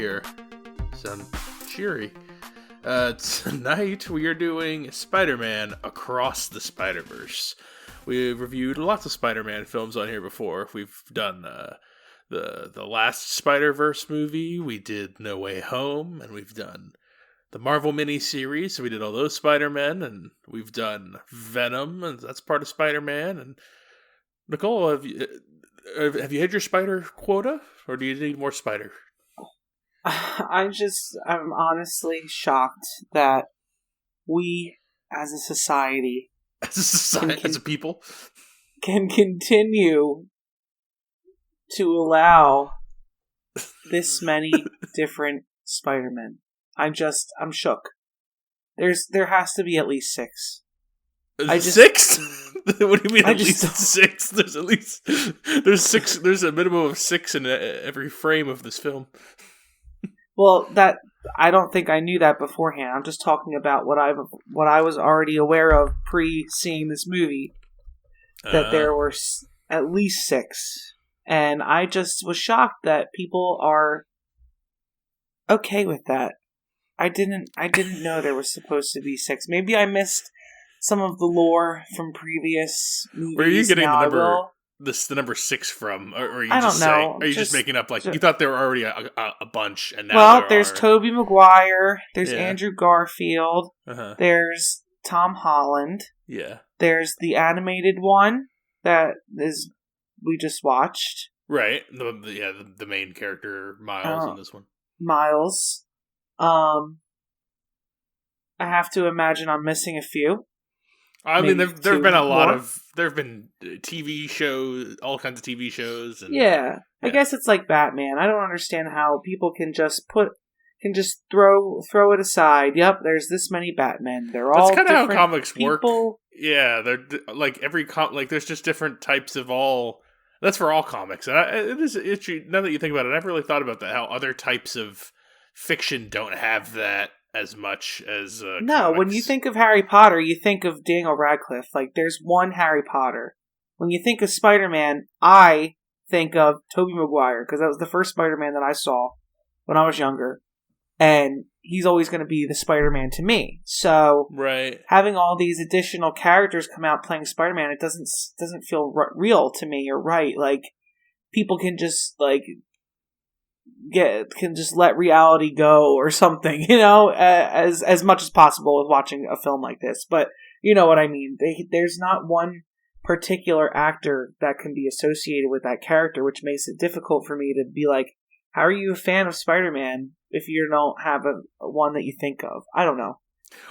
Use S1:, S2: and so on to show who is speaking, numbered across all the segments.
S1: here. Sound cheery. Tonight we are doing Spider-Man Across the Spiderverse. We've reviewed lots of Spider-Man films on here before. We've done the last Spiderverse movie. We did No Way Home, and we've done the Marvel miniseries. So we did all those Spider-Men, and we've done Venom, and that's part of Spider-Man. And Nicole, have you hit your spider quota, or do you need more spider?
S2: I'm honestly shocked that we, as a society,
S1: as a people,
S2: can continue to allow this many different Spider-Men. I'm shook. There has to be at least 6.
S1: Six? What do you mean at least 6? There's 6. There's a minimum of 6 in every frame of this film.
S2: Well, that I don't think I knew that beforehand. I'm just talking about what I was already aware of pre-seeing this movie. That there were at least 6, and I just was shocked that people are okay with that. I didn't know there was supposed to be 6. Maybe I missed some of the lore from previous movies.
S1: Where are you getting the number 6 from? Or are you
S2: I don't know.
S1: Are you just making up, like, you thought there were already a bunch, and now
S2: there's Tobey Maguire, there's Andrew Garfield, there's Tom Holland, there's the animated one that we just watched.
S1: Right, the main character, Miles, in this one.
S2: Miles. I have to imagine I'm missing a few.
S1: I mean, there have been there have been TV shows, all kinds of TV shows. And,
S2: I guess it's like Batman. I don't understand how people can just throw it aside. Yep, there's this many Batmen. That's
S1: kind of how comics
S2: people.
S1: Work. Yeah, they're like there's just different types of all. That's for all comics. And it is interesting, now that you think about it, I've never really thought about that. How other types of fiction don't have that as much as
S2: no,
S1: comics.
S2: When you think of Harry Potter, you think of Daniel Radcliffe. Like, there's one Harry Potter. When you think of Spider-Man, I think of Tobey Maguire, because that was the first Spider-Man that I saw when I was younger. And he's always going to be the Spider-Man to me. So, having all these additional characters come out playing Spider-Man, it doesn't feel real to me or right. Like, people can just, like, can just let reality go or something, as much as possible with watching a film like this. But you know what I mean. There's not one particular actor that can be associated with that character, which makes it difficult for me to be like, how are you a fan of Spider-Man if you don't have a one that you think of? I don't know.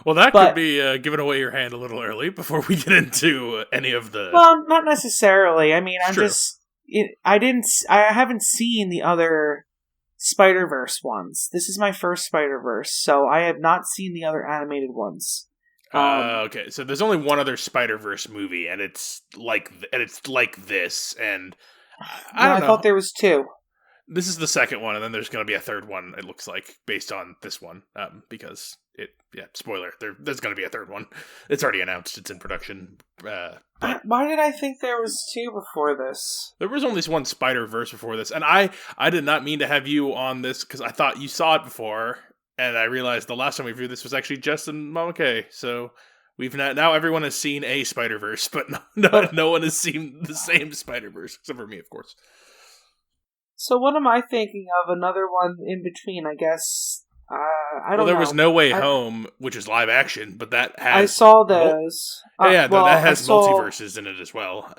S1: Well, that could be giving away your hand a little early before we get into any of the...
S2: Well, not necessarily. I mean, I haven't seen the other Spiderverse ones. This is my first Spiderverse, so I have not seen the other animated ones.
S1: Okay, so there's only one other Spiderverse movie, and it's like this, and I don't know.
S2: I thought there was 2.
S1: This is the second one, and then there's going to be a third one, it looks like, based on this one, because spoiler, there's going to be a third one. It's already announced, it's in production.
S2: Why did I think there was 2 before this?
S1: There was only one Spider-Verse before this, and I did not mean to have you on this, because I thought you saw it before, and I realized the last time we reviewed this was actually Jess and Mama Kay, so now everyone has seen a Spider-Verse, but no one has seen the same Spider-Verse, except for me, of course.
S2: So what am I thinking of? Another one in between, I guess. I don't know.
S1: There was No Way Home, which is live action, but that has...
S2: I saw those.
S1: That has multiverses in it as well,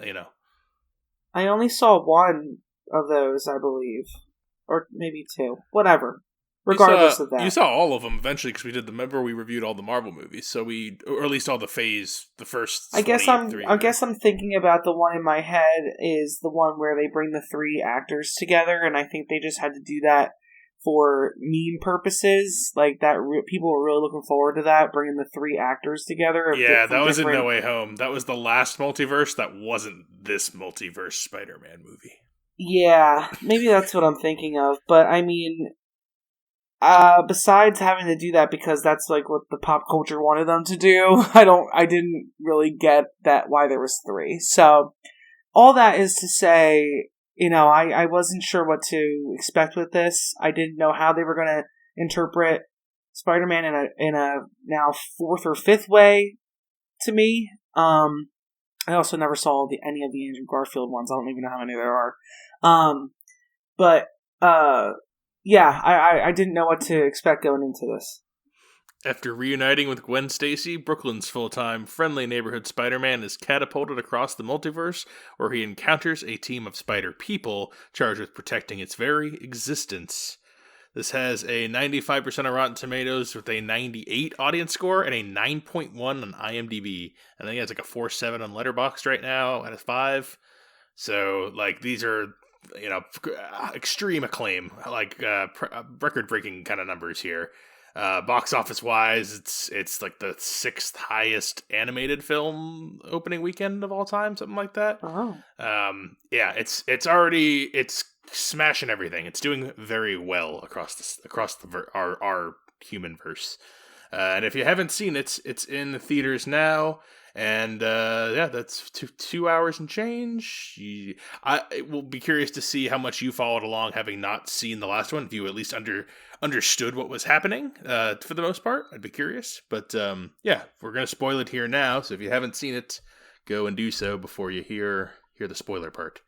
S2: I only saw one of those, I believe. Or maybe 2. Whatever. Regardless of that.
S1: You saw all of them eventually, because remember we reviewed all the Marvel movies, or at least all the first
S2: I guess I'm thinking about the one in my head is the one where they bring the 3 actors together, and I think they just had to do that for meme purposes. Like, that people were really looking forward to that, bringing the 3 actors together.
S1: Yeah, that was in No Way Home. That was the last multiverse. That wasn't this multiverse Spider-Man movie. Yeah,
S2: maybe that's what I'm thinking of, but I mean... besides having to do that because that's like what the pop culture wanted them to do, I didn't really get that why there was 3. So all that is to say, I wasn't sure what to expect with this. I didn't know how they were going to interpret Spider-Man in a now fourth or fifth way to me. I also never saw any of the Andrew Garfield ones. I don't even know how many there are. But yeah, I didn't know what to expect going into this.
S1: After reuniting with Gwen Stacy, Brooklyn's full-time, friendly neighborhood Spider-Man is catapulted across the multiverse, where he encounters a team of Spider-People charged with protecting its very existence. This has a 95% on Rotten Tomatoes with a 98 audience score and a 9.1 on IMDb. I think it has like a 4.7 on Letterboxd right now and a 5. So, like, these are, extreme acclaim, like record-breaking kind of numbers here. Box office wise, it's like the 6th highest animated film opening weekend of all time, something like that.
S2: Oh.
S1: Yeah, it's smashing everything. It's doing very well across our human verse. And if you haven't seen it, it's in the theaters now. And that's 2 hours and change. I will be curious to see how much you followed along, having not seen the last one. If you at least understood what was happening, for the most part, I'd be curious. But we're gonna spoil it here now. So if you haven't seen it, go and do so before you hear the spoiler part.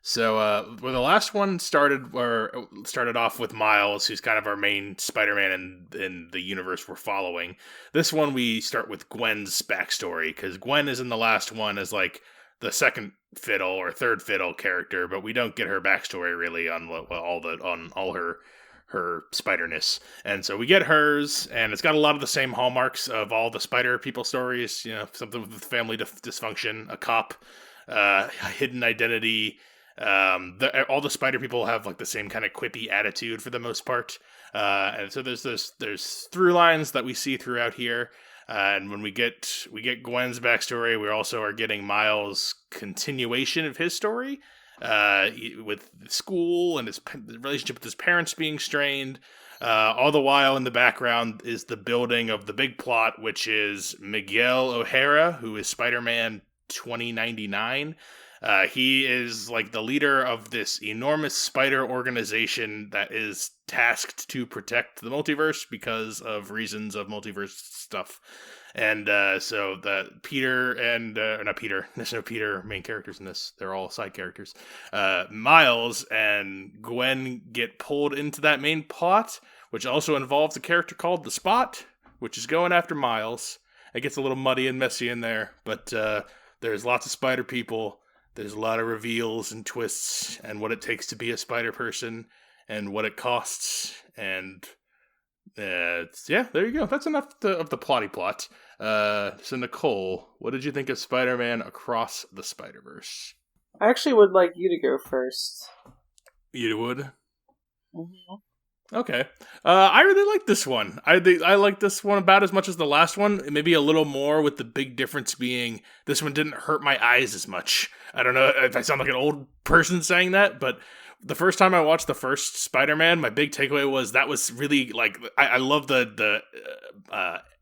S1: So, the last one started off with Miles, who's kind of our main Spider-Man in the universe we're following. This one, we start with Gwen's backstory, because Gwen is in the last one as, like, the second fiddle or third fiddle character, but we don't get her backstory really on all her Spiderness. And so we get hers, and it's got a lot of the same hallmarks of all the Spider-People stories, something with family dysfunction, a cop, hidden identity. All the Spider-People have like the same kind of quippy attitude for the most part, and so there's through lines that we see throughout here, and when we get Gwen's backstory, we also are getting Miles' continuation of his story, with school and his relationship with his parents being strained. All the while in the background is the building of the big plot, which is Miguel O'Hara, who is Spider-Man 2099. He is like the leader of this enormous spider organization that is tasked to protect the multiverse because of reasons of multiverse stuff. And so the Peter and not Peter, there's no Peter main characters in this. They're all side characters. Miles and Gwen get pulled into that main plot, which also involves a character called the Spot, which is going after Miles. It gets a little muddy and messy in there, but there's lots of spider people. There's a lot of reveals and twists and what it takes to be a spider person and what it costs. And there you go. That's enough of the plotty plot. So Nicole, what did you think of Spider-Man Across the Spider-Verse?
S2: I actually would like you to go first.
S1: You would?
S2: Mm-hmm.
S1: Okay. I really like this one. I like this one about as much as the last one. Maybe a little more, with the big difference being this one didn't hurt my eyes as much. I don't know if I sound like an old person saying that, but the first time I watched the first Spider-Man, my big takeaway was that was really, like, I love the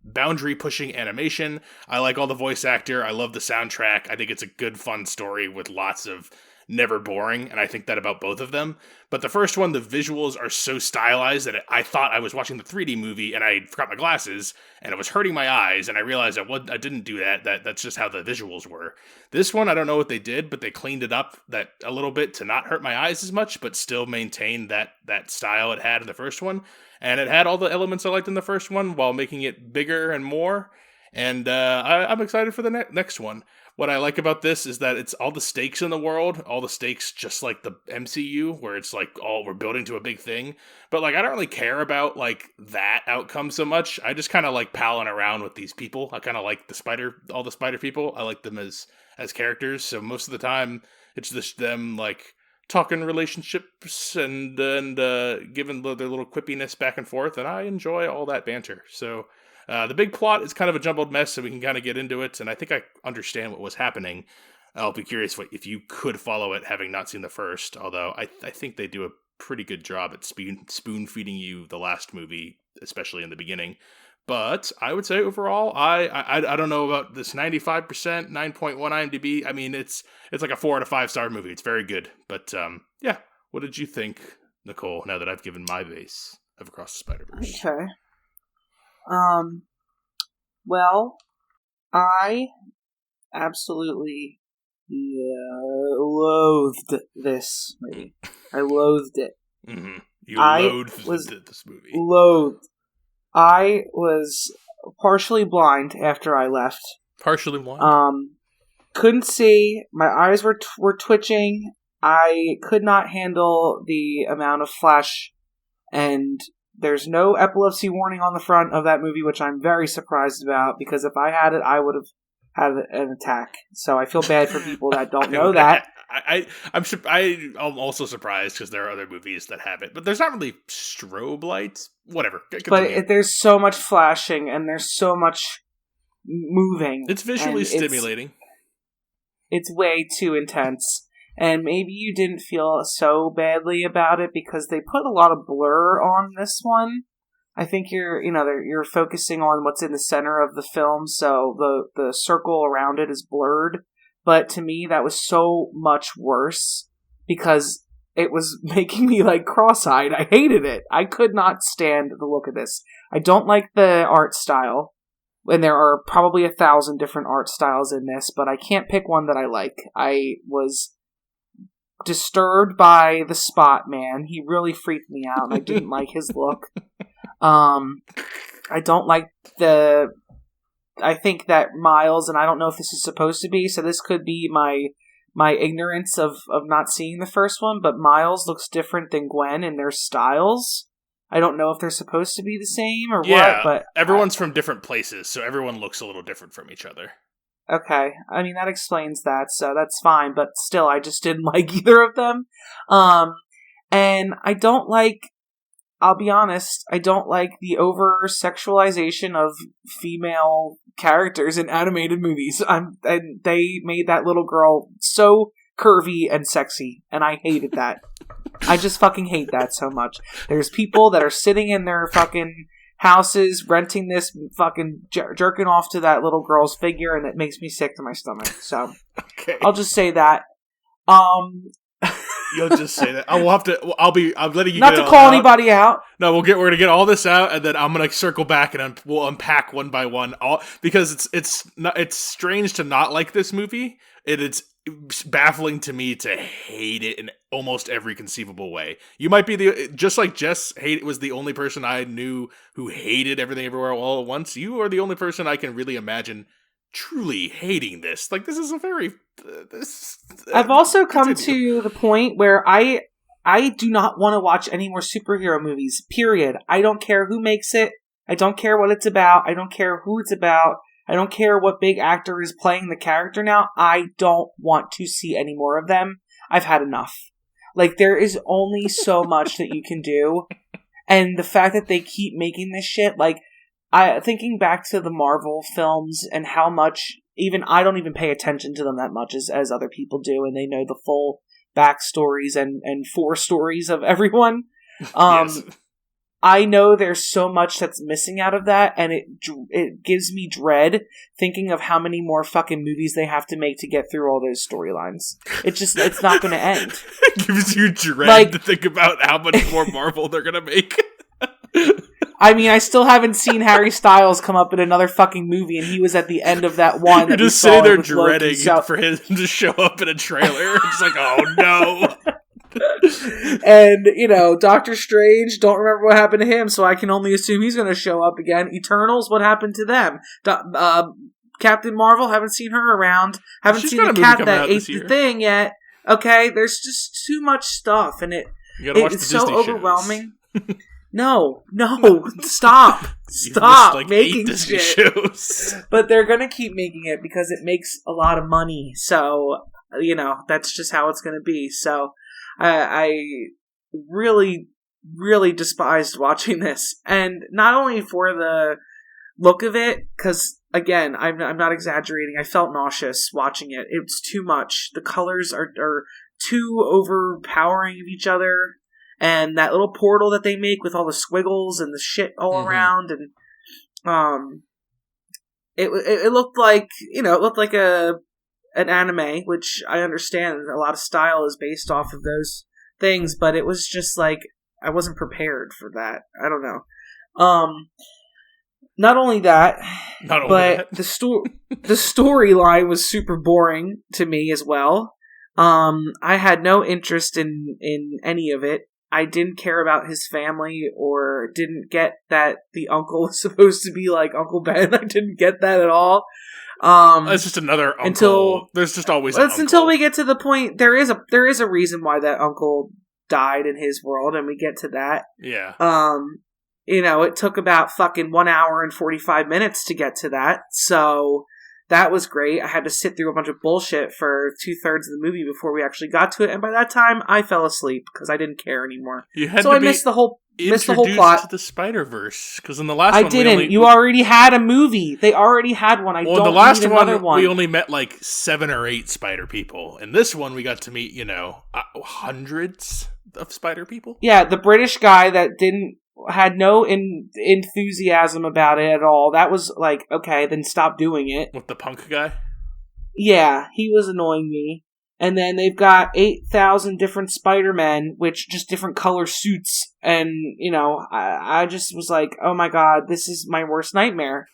S1: boundary pushing animation. I like all the voice actor. I love the soundtrack. I think it's a good, fun story with lots of never boring, and I think that about both of them. But the first one, the visuals are so stylized that I thought I was watching the 3D movie, and I forgot my glasses, and it was hurting my eyes, and I realized I didn't do that. That's just how the visuals were. This one, I don't know what they did, but they cleaned it up that a little bit to not hurt my eyes as much, but still maintain that style it had in the first one. And it had all the elements I liked in the first one while making it bigger and more. And I'm excited for the next one. What I like about this is that it's all the stakes in the world, all the stakes just like the MCU, where it's like, oh, we're building to a big thing. But like, I don't really care about like that outcome so much. I just kind of like palling around with these people. I kind of like all the spider people. I like them as characters. So most of the time, it's just them like talking relationships and giving their little quippiness back and forth, and I enjoy all that banter. So. The big plot is kind of a jumbled mess, so we can kind of get into it, and I think I understand what was happening. I'll be curious if you could follow it, having not seen the first, although I think they do a pretty good job at spoon-feeding you the last movie, especially in the beginning. But I would say overall, I don't know about this 95%, 9.1 IMDb. I mean, it's like a 4 out of 5 star movie. It's very good, but yeah, what did you think, Nicole, now that I've given my base of Across the Spider-Verse?
S2: Okay. Well, I absolutely loathed this movie. I loathed it.
S1: Mm-hmm. You loathed this movie.
S2: Loathed. I was partially blind after I left.
S1: Partially blind?
S2: Couldn't see. My eyes were twitching. I could not handle the amount of flash, and there's no epilepsy warning on the front of that movie, which I'm very surprised about, because if I had it, I would have had an attack. So I feel bad for people that don't know that.
S1: I'm also surprised because there are other movies that have it, but there's not really strobe lights. Whatever.
S2: But there's so much flashing and there's so much moving.
S1: It's visually stimulating.
S2: It's way too intense. And maybe you didn't feel so badly about it because they put a lot of blur on this one. I think you're focusing on what's in the center of the film, so the circle around it is blurred. But to me, that was so much worse because it was making me like cross-eyed. I hated it. I could not stand the look of this. I don't like the art style, and there are probably 1,000 different art styles in this, but I can't pick one that I like. I was disturbed by the Spot Man. He really freaked me out, and I didn't like his look. I don't like I think that Miles, and I don't know if this is supposed to be, so this could be my ignorance of not seeing the first one, but Miles looks different than Gwen in their styles. I don't know if they're supposed to be the same or what, but
S1: everyone's from different places, so everyone looks a little different from each other.
S2: Okay, I mean, that explains that, so that's fine, but still, I just didn't like either of them. And I don't like, I'll be honest, I don't like the over-sexualization of female characters in animated movies. And they made that little girl so curvy and sexy, and I hated that. I just fucking hate that so much. There's people that are sitting in their fucking houses renting this, fucking jerking off to that little girl's figure, and it makes me sick to my stomach. So okay. I'll just say that.
S1: You'll just say that. I'm letting you
S2: not
S1: get
S2: to call anybody out.
S1: No, we're gonna get all this out, and then I'm gonna circle back and we'll unpack one by one. Because it's strange to not like this movie. It's baffling to me to hate it in almost every conceivable way. You might be just like Jess was the only person I knew who hated Everything Everywhere All at Once. You are the only person I can really imagine truly hating this. Like, this is a very
S2: I've also come to the point where I do not want to watch any more superhero movies, period. I don't care who makes it. I don't care what it's about. I don't care who it's about. I don't care what big actor is playing the character now. I don't want to see any more of them. I've had enough. Like, there is only so much that you can do. And the fact that they keep making this shit, like, thinking back to the Marvel films and how much, even I don't even pay attention to them that much as other people do, and they know the full backstories and forestories of everyone. Yes. I know there's so much that's missing out of that, and it gives me dread thinking of how many more fucking movies they have to make to get through all those storylines. It's not going to end.
S1: It gives you dread to think about how much more Marvel they're going to make.
S2: I mean, I still haven't seen Harry Styles come up in another fucking movie, and he was at the end of that one.
S1: You're just sitting there dreading for him to show up in a trailer. It's like, oh no.
S2: And, Doctor Strange, don't remember what happened to him, so I can only assume he's going to show up again. Eternals, what happened to them? Captain Marvel, haven't seen her around. Haven't seen the cat that ate the thing yet. Okay, there's just too much stuff, and it's so overwhelming. No, stop
S1: like
S2: making shit. Shows. But they're going to keep making it because it makes a lot of money, so, that's just how it's going to be, so... I really, really despised watching this. And not only for the look of it, because, again, I'm not exaggerating, I felt nauseous watching it. It was too much. The colors are too overpowering of each other. And that little portal that they make with all the squiggles and the shit all around. And it looked like, an anime, which I understand a lot of style is based off of things, but it was just like I wasn't prepared for that. I don't know. Not only that, but the storyline was super boring to me as well. I had no interest in any of it. I didn't care about his family, or didn't get that the uncle was supposed to be like Uncle Ben. I didn't get that at all.
S1: It's just another uncle. There's just always an uncle.
S2: Until we get to the point. There is a reason why that uncle died in his world, and we get to that.
S1: Yeah.
S2: It took about fucking 1 hour and 45 minutes to get to that. So that was great. I had to sit through a bunch of bullshit for 2/3 of the movie before we actually got to it. And by that time, I fell asleep because I didn't care anymore. I missed the whole plot.
S1: To the Spiderverse, because in the last
S2: one I didn't. You already had a movie. They already had one.
S1: Well, the last one, we only met like 7 or 8 spider people. In this one, we got to meet, hundreds of spider people.
S2: Yeah, the British guy that had no enthusiasm about it at all. That was like, okay, then stop doing it.
S1: With the punk guy?
S2: Yeah, he was annoying me. And then they've got 8,000 different Spider-Men, which just different color suits. And, I just was like, oh my god, this is my worst nightmare.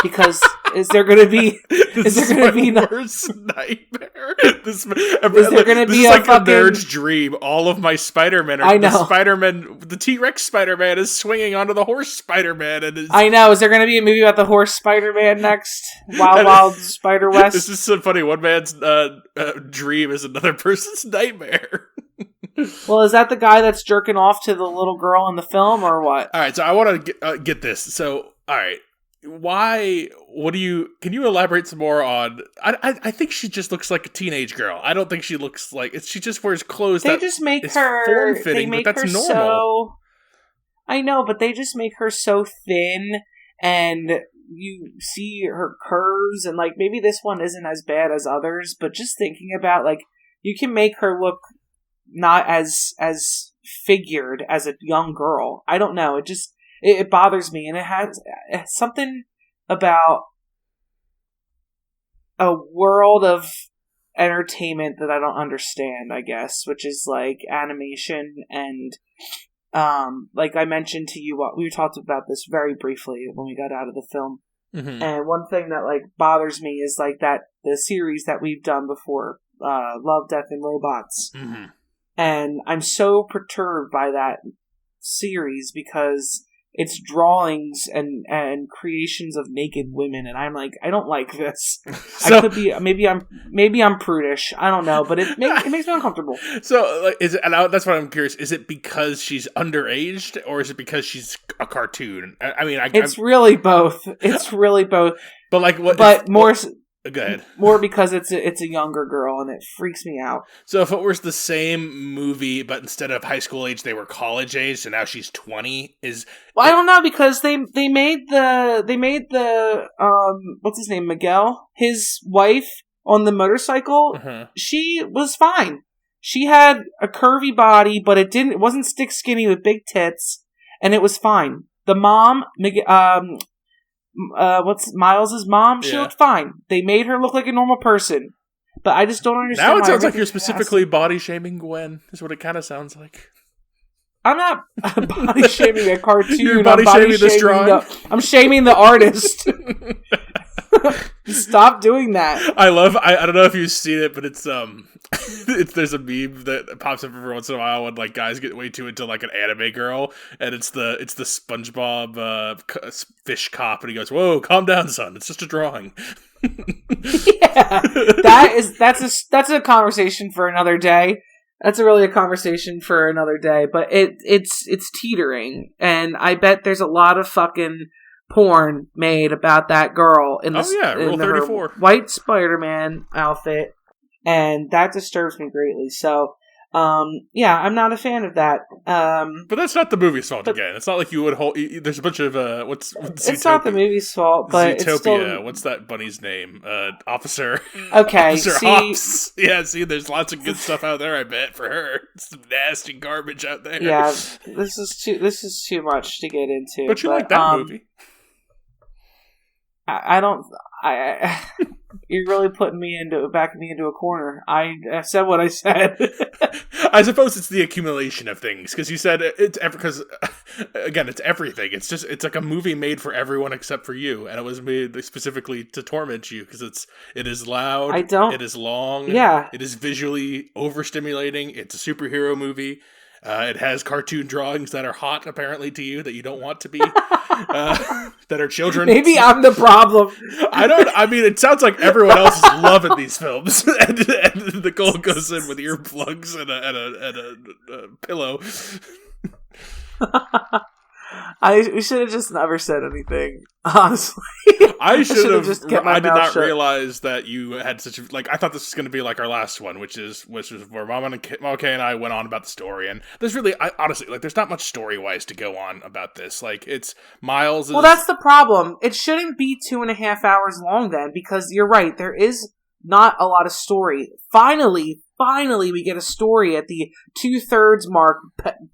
S2: Because is there going to be
S1: worst nightmare? Is there going to be a nerd's dream? All of my Spider-Men are the T-Rex Spider-Man is swinging onto the horse Spider-Man, and
S2: I know. Is there going to be a movie about the horse Spider-Man next? Wild Spider-West.
S1: This is so funny. One man's dream is another person's nightmare.
S2: Well, is that the guy that's jerking off to the little girl in the film, or what?
S1: All right, so I want to get this. So, all right. Why? Can you elaborate some more on? I think she just looks like a teenage girl. I don't think she looks like she just wears clothes.
S2: They just make her form-fitting, but that's normal. I know, but they just make her so thin, and you see her curves, and like maybe this one isn't as bad as others, but just thinking about like you can make her look not as figured as a young girl. I don't know. It bothers me, and it has something about a world of entertainment that I don't understand, I guess, which is like animation and like I mentioned to you, we talked about this very briefly when we got out of the film. Mm-hmm. And one thing that like bothers me is like that the series that we've done before, Love, Death, and Robots. Mm-hmm. And I'm so perturbed by that series because it's drawings and creations of naked women, and I'm like, I don't like this. So, I could be maybe I'm prudish. I don't know, but it makes me uncomfortable.
S1: So, like, that's what I'm curious. Is it because she's underaged, or is it because she's a cartoon? I mean,
S2: it's really both. It's really both.
S1: But like, what?
S2: But more.
S1: Go ahead.
S2: More because it's a younger girl, and it freaks me out.
S1: So if it was the same movie, but instead of high school age, they were college age, and now she's 20,
S2: I don't know, because they made the what's his name, Miguel, his wife on the motorcycle. Uh-huh. She was fine. She had a curvy body, but it wasn't stick skinny with big tits, and it was fine. The mom, what's Miles' mom? She looked fine. They made her look like a normal person. But I just don't understand.
S1: Now it sounds like you're specifically body shaming Gwen, is what it kind of sounds like.
S2: I'm not body shaming a cartoon.
S1: You're body shaming this drawing?
S2: I'm shaming the artist. Stop doing that.
S1: I don't know if you've seen it, but it's there's a meme that pops up every once in a while when like guys get way too into like an anime girl, and it's the SpongeBob fish cop, and he goes, "Whoa, calm down, son. It's just a drawing."
S2: Yeah, that's a conversation for another day. That's really a conversation for another day. But it's teetering, and I bet there's a lot of fucking porn made about that girl in this
S1: Rule 34
S2: white Spider-Man outfit, and that disturbs me greatly. So I'm not a fan of that.
S1: But that's not the movie's fault again. It's not like you would hold. There's a bunch of what's
S2: it's not the movie's fault, but
S1: Zootopia.
S2: It's still...
S1: What's that bunny's name? Officer.
S2: Okay,
S1: Officer Hops. Yeah, see, there's lots of good stuff out there. I bet for her, some nasty garbage out there.
S2: Yeah, this is too much to get into.
S1: But you like that movie?
S2: I don't. You're really backing me into a corner. I said what I said.
S1: I suppose it's the accumulation of things, because you said it's because again, it's everything. It's like a movie made for everyone except for you, and it was made specifically to torment you because it is loud, it is long, it is visually overstimulating. It's a superhero movie. It has cartoon drawings that are hot, apparently, to you, that you don't want to be. That are children.
S2: Maybe I'm the problem.
S1: I mean, it sounds like everyone else is loving these films. and Nicole goes in with earplugs and a pillow.
S2: We should have just never said anything, honestly.
S1: I should have
S2: just kept my
S1: I did
S2: mouth
S1: not
S2: shut.
S1: realize that you had such a, like, I thought this was going to be like our last one, which was where Mama Kay and I went on about the story, and there's really, honestly, like, there's not much story-wise to go on about this. Like, it's Miles is...
S2: Well, that's the problem. It shouldn't be 2.5 hours long then, because you're right, there is not a lot of story. Finally, we get a story at the 2/3 mark,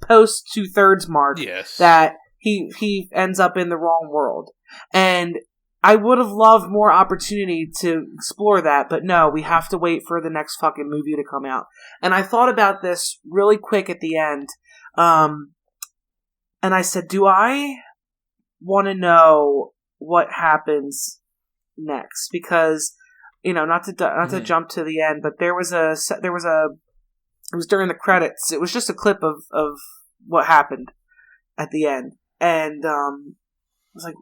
S2: post 2/3 mark,
S1: yes,
S2: that he ends up in the wrong world. And I would have loved more opportunity to explore that, but no, we have to wait for the next fucking movie to come out. And I thought about this really quick at the end, and I said, do I want to know what happens next? Because, you know, not to jump to the end, but it was during the credits. It was just a clip of what happened at the end. And I was like,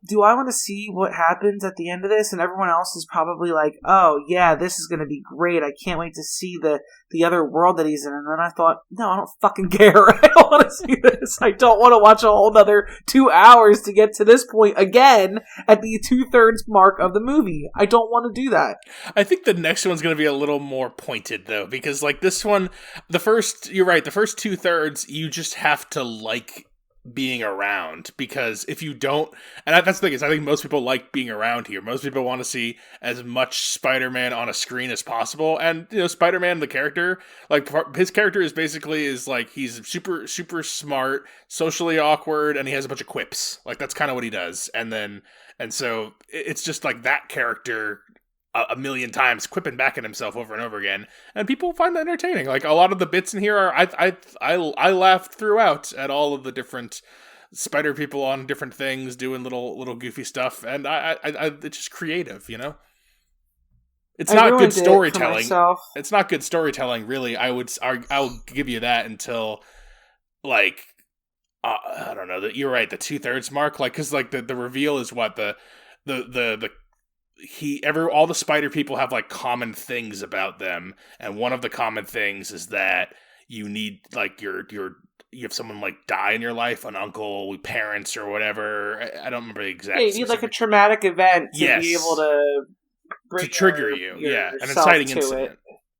S2: do I want to see what happens at the end of this? And everyone else is probably like, oh, yeah, this is going to be great. I can't wait to see the other world that he's in. And then I thought, no, I don't fucking care. I don't want to see this. I don't want to watch a whole other 2 hours to get to this point again at the 2/3 mark of the movie. I don't want to do that.
S1: I think the next one's going to be a little more pointed, though, because, like, this one, you're right, the first 2/3, you just have to like being around, because if you don't, and that's the thing, is I think most people like being around here. Most people want to see as much Spider-Man on a screen as possible, and, you know, Spider-Man, the character, like, his character is like, he's super, super smart, socially awkward, and he has a bunch of quips. Like, that's kind of what he does, and so it's just like that character a million times quipping back at himself over and over again, and people find that entertaining. Like, a lot of the bits in here are I laughed throughout at all of the different spider people on different things doing little goofy stuff, and I it's just creative, you know. It's not good storytelling. It's not good storytelling, really. I'll give you that until, like, I don't know, that you're right, the 2/3 mark, like, because, like, the reveal is what all the spider people have, like, common things about them, and one of the common things is that you need, like, you have someone, like, die in your life, an uncle, parents, or whatever. I don't remember the exact.
S2: Yeah, you need, like, a traumatic event to be able to
S1: trigger you. Yeah, an inciting incident.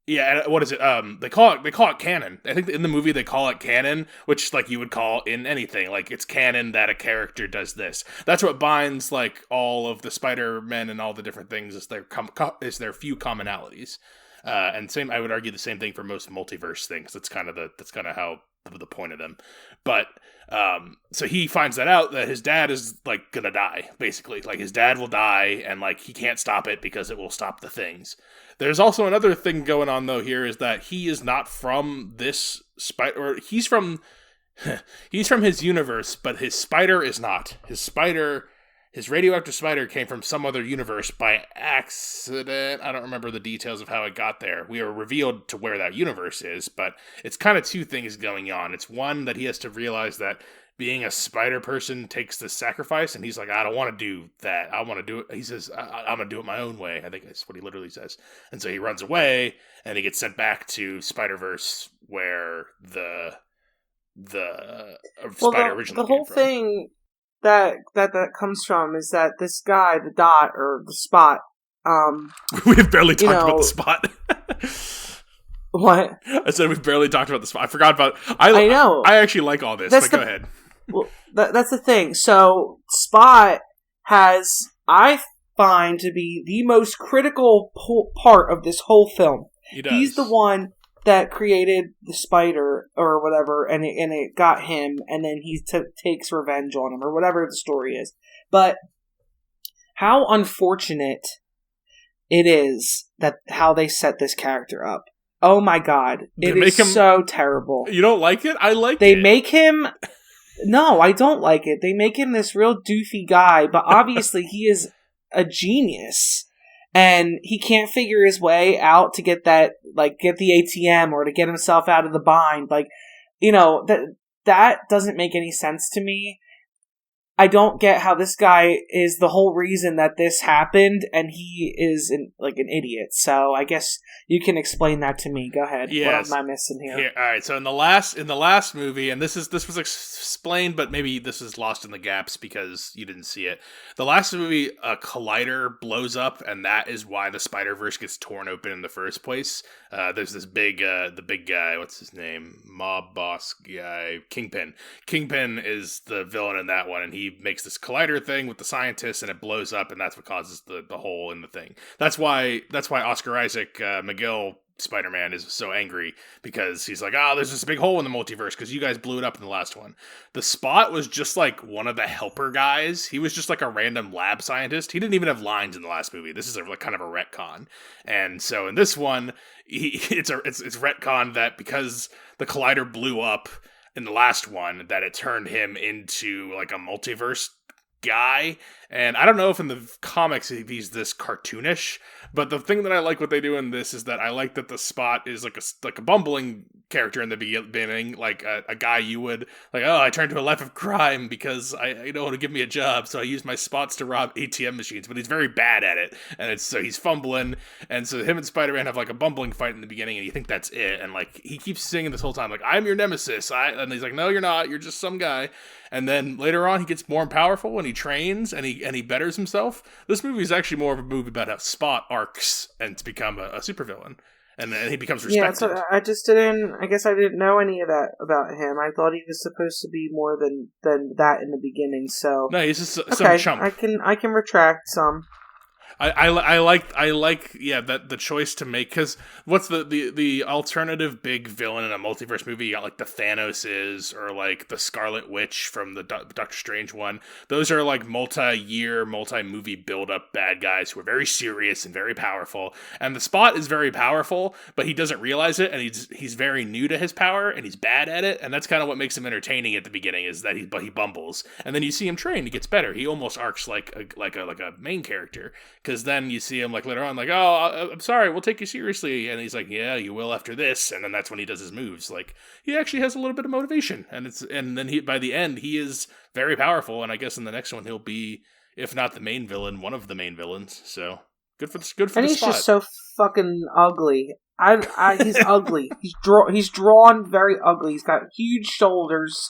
S1: Yeah, and what is it? They call it canon. I think in the movie they call it canon, which, like, you would call in anything. Like, it's canon that a character does this. That's what binds, like, all of the Spider-Men and all the different things, is their few commonalities. And I would argue the same thing for most multiverse things. That's kind of how the point of them. But so he finds that out, that his dad is, like, gonna die, basically. Like, his dad will die, and, like, he can't stop it because it will stop the things. There's also another thing going on, though, here, is that he is not from this spider, or he's from his universe, but his spider is not. His radioactive spider came from some other universe by accident. I don't remember the details of how it got there. We are revealed to where that universe is, but it's kind of two things going on. It's one, that he has to realize that being a spider person takes the sacrifice, and he's like, I don't want to do that. I want to do it. He says, I'm going to do it my own way. I think that's what he literally says. And so he runs away, and he gets sent back to Spiderverse, where the spider originally came from.
S2: The whole thing that comes from is that this guy, the Dot, or the Spot,
S1: we've barely talked about the Spot.
S2: What?
S1: I said we've barely talked about the Spot. I forgot about. I know. I actually like all this. Go ahead.
S2: Well, that's the thing. So Spot has, I find, to be the most critical part of this whole film.
S1: He does.
S2: He's the one that created the spider or whatever, and it got him, and then he takes revenge on him, or whatever the story is. But how unfortunate it is that how they set this character up. Oh my god. It is so terrible.
S1: You don't like it? I like it.
S2: They make him... No, I don't like it. They make him this real doofy guy, but obviously he is a genius. And he can't figure his way out to get that, like, get the ATM or to get himself out of the bind. Like, you know, that doesn't make any sense to me. I don't get how this guy is the whole reason that this happened, and he is an idiot. So I guess you can explain that to me. Go ahead.
S1: Yes.
S2: What am I missing here?
S1: All right. So in the last movie, and this was explained, but maybe this is lost in the gaps because you didn't see it. The last movie, a collider blows up, and that is why the Spider-Verse gets torn open in the first place. There's this the big guy. What's his name? Mob boss guy. Kingpin. Kingpin is the villain in that one, and he makes this collider thing with the scientists, and it blows up, and that's what causes the hole in the thing. That's why Oscar Isaac Miguel Spider-Man is so angry, because he's like, there's this big hole in the multiverse because you guys blew it up in the last one. The Spot was just like one of the helper guys. He was just like a random lab scientist. He didn't even have lines in the last movie. This is kind of a retcon. And so in this one, it's retcon that because the collider blew up in the last one, that it turned him into like a multiverse guy. And I don't know if in the comics he's this cartoonish, but the thing that I like what they do in this is that I like that the Spot is like a bumbling character in the beginning, like a guy you would like, I turned to a life of crime because I don't want to give me a job, so I use my spots to rob ATM machines, but he's very bad at it, and so he's fumbling, and so him and Spider-Man have like a bumbling fight in the beginning, and you think that's it, and like he keeps singing this whole time like, I'm your nemesis, and he's like, no you're not, you're just some guy. And then later on, he gets more powerful and he trains and he betters himself. This movie is actually more of a movie about how Spot arcs and to become a supervillain, and he becomes respected.
S2: Yeah, so I just didn't. I guess I didn't know any of that about him. I thought he was supposed to be more than that in the beginning. So
S1: no, he's just some chump.
S2: I can retract some.
S1: I like that the choice to make, because what's the alternative big villain in a multiverse movie? You got like the Thanoses or like the Scarlet Witch from the Doctor Strange one. Those are like multi-movie build-up bad guys who are very serious and very powerful. And the Spot is very powerful, but he doesn't realize it, and he's very new to his power, and he's bad at it. And that's kind of what makes him entertaining at the beginning, is that he bumbles, and then you see him train, he gets better. He almost arcs like a main character. Because then you see him like later on, like, I'm sorry, we'll take you seriously, and he's like, yeah, you will after this, and then that's when he does his moves. Like, he actually has a little bit of motivation, and then by the end he is very powerful, and I guess in the next one he'll be, if not the main villain, one of the main villains. So good for
S2: and
S1: the Spot.
S2: He's just so fucking ugly. He's ugly. He's drawn very ugly. He's got huge shoulders.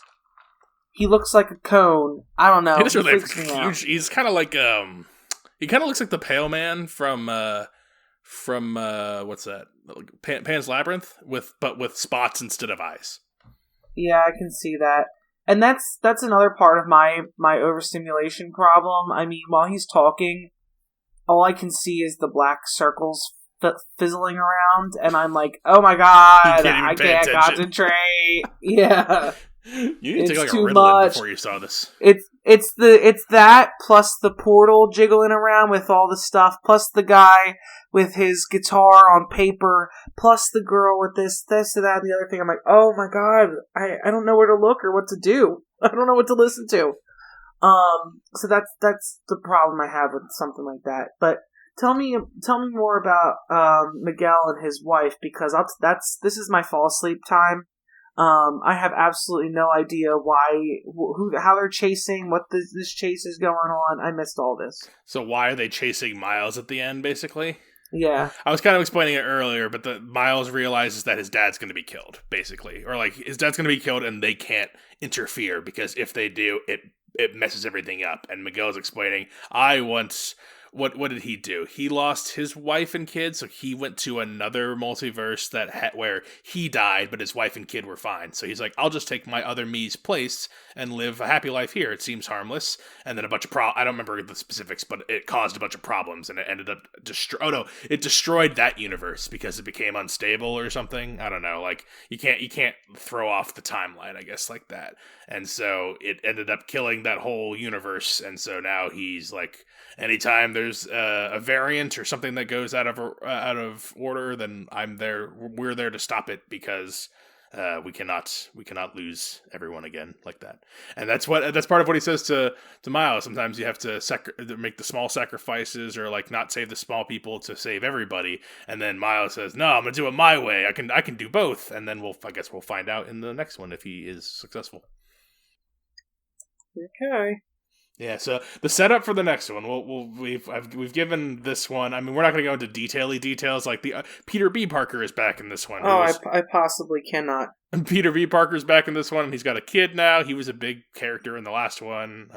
S2: He looks like a cone. I don't know.
S1: He does really huge. He's kind of like He kind of looks like the Pale Man from what's that? Pan's Labyrinth with spots instead of eyes.
S2: Yeah, I can see that, and that's another part of my overstimulation problem. I mean, while he's talking, all I can see is the black circles fizzling around, and I'm like, oh my god, I can't concentrate. Yeah.
S1: You need to take like a Ritalin before you saw this.
S2: It's that plus the portal jiggling around with all the stuff, plus the guy with his guitar on paper, plus the girl with this and that and the other thing. I'm like, oh my god, I don't know where to look or what to do. I don't know what to listen to. So that's the problem I have with something like that. But tell me more about Miguel and his wife, because this is my fall asleep time. I have absolutely no idea how they're chasing, what this chase is going on. I missed all this.
S1: So why are they chasing Miles at the end, basically?
S2: Yeah.
S1: I was kind of explaining it earlier, but Miles realizes that his dad's going to be killed, basically. Or like, his dad's going to be killed and they can't interfere, because if they do, it messes everything up. And Miguel's explaining, What did he do? He lost his wife and kids, so he went to another multiverse where he died, but his wife and kid were fine. So he's like, I'll just take my other me's place and live a happy life here. It seems harmless. And then a bunch of I don't remember the specifics, but it caused a bunch of problems, and it ended up it destroyed that universe because it became unstable or something. I don't know. Like, you can't throw off the timeline, I guess, like that. And so it ended up killing that whole universe. And so now he's like, anytime there's there's a variant or something that goes out of order, then we're there to stop it, because we cannot lose everyone again like that. And that's part of what he says to Miles. Sometimes you have to make the small sacrifices, or like not save the small people to save everybody. And then Miles says, "No, I'm gonna do it my way. I can do both." And then I guess we'll find out in the next one if he is successful.
S2: Okay.
S1: Yeah, so the setup for the next one, we've given this one. I mean, we're not going to go into details. Like Peter B. Parker is back in this one.
S2: Oh, I possibly cannot.
S1: Peter B. Parker's back in this one, and he's got a kid now. He was a big character in the last one.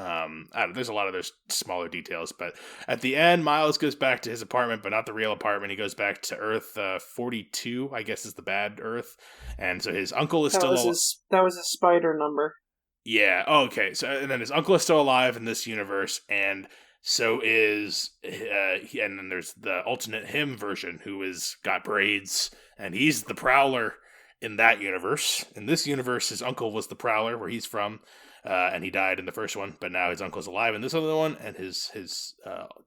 S1: There's a lot of those smaller details, but at the end, Miles goes back to his apartment, but not the real apartment. He goes back to Earth 42, I guess is the bad Earth, and so his uncle is that
S2: was a spider number.
S1: Yeah. Oh, okay. So, and then his uncle is still alive in this universe, and so is and then there's the alternate him version who is got braids, and he's the Prowler in that universe. In this universe, his uncle was the Prowler where he's from, and he died in the first one, but now his uncle's alive in this other one, and his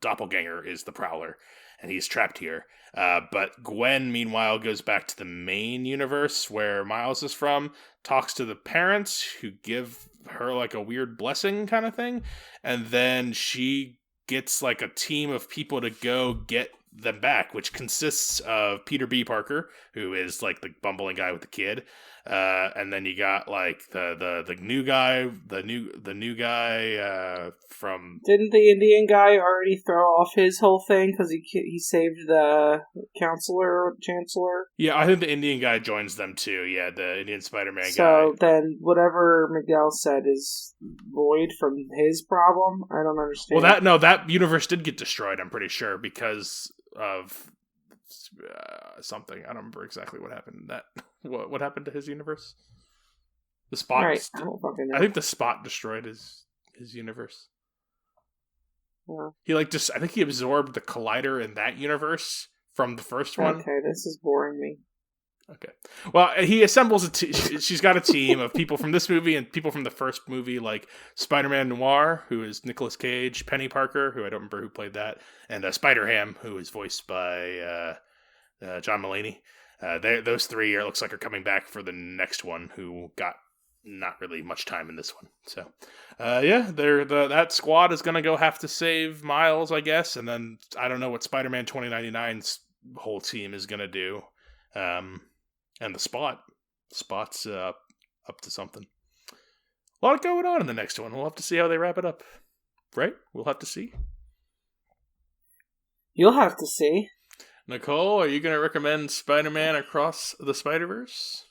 S1: doppelganger is the Prowler, and he's trapped here. But Gwen, meanwhile, goes back to the main universe where Miles is from, talks to the parents who give her like a weird blessing kind of thing, and then she gets like a team of people to go get them back, which consists of Peter B. Parker, who is like the bumbling guy with the kid, and then you got like the new guy, the new guy from.
S2: Didn't the Indian guy already throw off his whole thing because he saved the chancellor?
S1: Yeah, I think the Indian guy joins them too. Yeah, the Indian Spider-Man guy.
S2: So then, whatever Miguel said is void from his problem. I don't understand.
S1: Well, that universe did get destroyed. I'm pretty sure because of something. I don't remember exactly what happened. What happened to his universe? The Spot.
S2: Right, I don't fucking know.
S1: I think the Spot destroyed his universe.
S2: Yeah.
S1: I think he absorbed the collider in that universe from the first one.
S2: Okay, this is boring me.
S1: Okay. Well, he assembles she's got a team of people from this movie and people from the first movie, like Spider-Man Noir, who is Nicolas Cage, Penny Parker, who I don't remember who played that, and Spider-Ham, who is voiced by John Mulaney. Those three looks like are coming back for the next one, who got not really much time in this one. So, that squad is going to go have to save Miles, I guess, and then I don't know what Spider-Man 2099's whole team is going to do. And the Spot's up to something. A lot going on in the next one. We'll have to see how they wrap it up. Right? We'll have to see.
S2: You'll have to see.
S1: Nicole, are you going to recommend Spider-Man Across the Spiderverse?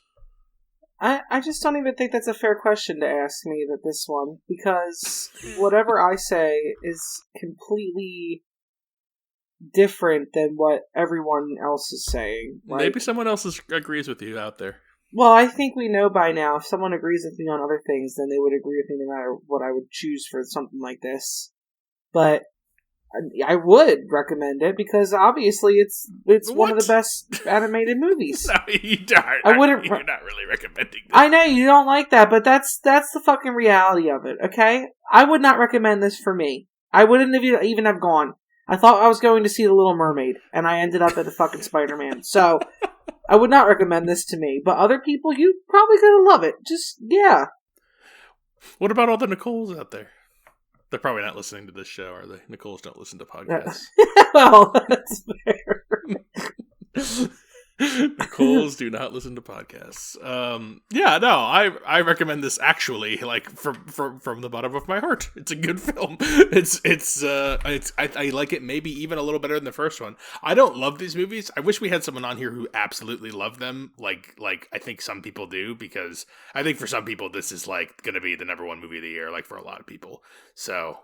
S2: I just don't even think that's a fair question to ask me that this one, because whatever I say is completely different than what everyone else is saying. Like,
S1: maybe someone else agrees with you out there.
S2: Well, I think we know by now, if someone agrees with me on other things, then they would agree with me no matter what I would choose for something like this. But I would recommend it because obviously it's one of the best animated movies.
S1: No, you don't. You're not really recommending this.
S2: I know you don't like that, but that's the fucking reality of it, okay? I would not recommend this for me. I wouldn't even have gone. I thought I was going to see The Little Mermaid, and I ended up at the fucking Spider-Man. So, I would not recommend this to me. But other people, you probably gonna love it. Just, yeah.
S1: What about all the Nicoles out there? They're probably not listening to this show, are they? Nicoles don't listen to podcasts.
S2: Well, that's fair.
S1: Nicoles do not listen to podcasts. I recommend this actually, like from the bottom of my heart. It's a good film. I like it maybe even a little better than the first one. I don't love these movies. I wish we had someone on here who absolutely loved them, like I think some people do, because I think for some people this is like going to be the number one movie of the year, like for a lot of people. So,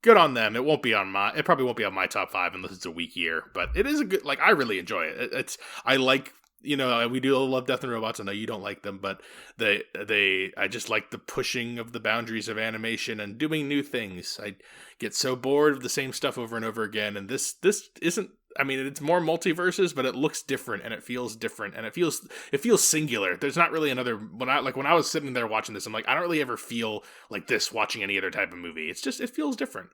S1: good on them. It probably won't be on my top 5 unless it's a weak year, but it is a good, I really enjoy it. I like, we do love Death and Robots. I know you don't like them, but I just like the pushing of the boundaries of animation and doing new things. I get so bored of the same stuff over and over again. And this isn't, it's more multiverses, but it looks different and it feels different and it feels singular. There's not really another, when I was sitting there watching this, I'm like, I don't really ever feel like this watching any other type of movie. It's just, it feels different.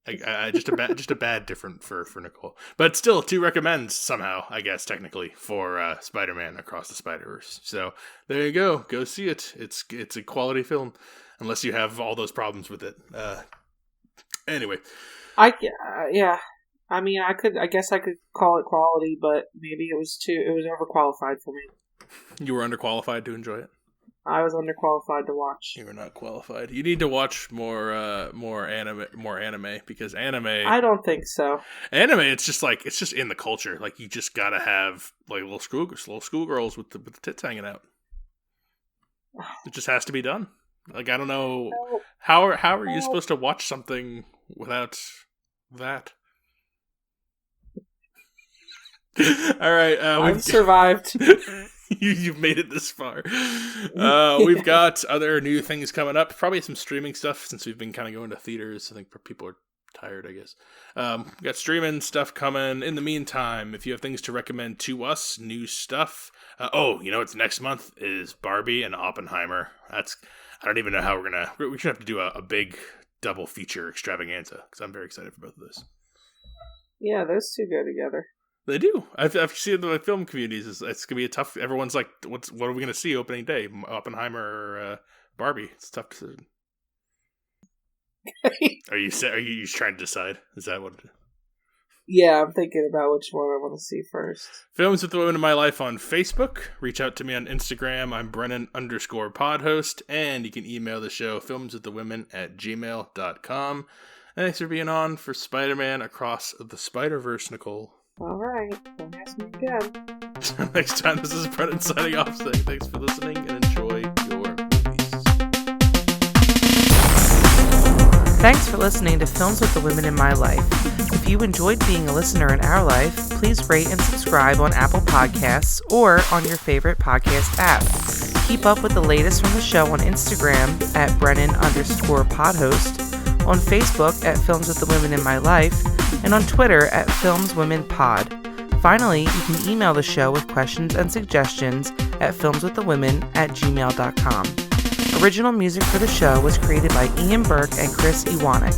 S1: Just a bad different for Nicole, but still 2 recommends somehow, I guess technically, for Spider-Man Across the Spider-Verse. So there you go see it. It's a quality film, unless you have all those problems with it. Anyway,
S2: yeah. I mean, I guess I could call it quality, but maybe it was overqualified for me.
S1: You were underqualified to enjoy it.
S2: I was underqualified to watch.
S1: You were not qualified. You need to watch more anime, because anime.
S2: I don't think so.
S1: Anime, it's just in the culture. Like, you just gotta have like little schoolgirls with the tits hanging out. It just has to be done. Like, I don't know how are you supposed to watch something without that? All right,
S2: I've survived.
S1: You've made it this far. We've got other new things coming up. Probably some streaming stuff, since we've been kind of going to theaters. I think people are tired, I guess. We got streaming stuff coming. In the meantime, if you have things to recommend to us, new stuff. It's next month is Barbie and Oppenheimer. I don't even know how we should have to do a big double feature extravaganza, because I'm very excited for both of those.
S2: Yeah, those 2 go together.
S1: They do. I've seen the film communities. It's gonna be a tough. Everyone's like, what are we gonna see opening day? Oppenheimer or Barbie? It's tough to. Are you trying to decide? Is that what?
S2: Yeah, I'm thinking about which one I want to see first.
S1: Films with the Women in My Life on Facebook. Reach out to me on Instagram. I'm Brennan_podhost, and you can email the show filmswiththewomen@gmail.com. Thanks for being on for Spider-Man Across the Spider-Verse, Nicole.
S2: All right. Don't ask me again.
S1: Next time, this is Brennan signing off saying thanks for listening and enjoy your movies.
S2: Thanks for listening to Films with the Women in My Life. If you enjoyed being a listener in our life, please rate and subscribe on Apple Podcasts or on your favorite podcast app. Keep up with the latest from the show on Instagram at Brennan_podhost, on Facebook at Films with the Women in My Life, and on Twitter at FilmsWomenPod. Finally, you can email the show with questions and suggestions at filmswiththewomen@gmail.com. Original music for the show was created by Ian Burke and Chris Iwanek.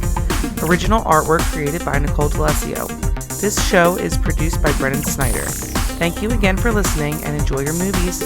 S2: Original artwork created by Nicole D'Alessio. This show is produced by Brennan Snyder. Thank you again for listening, and enjoy your movies.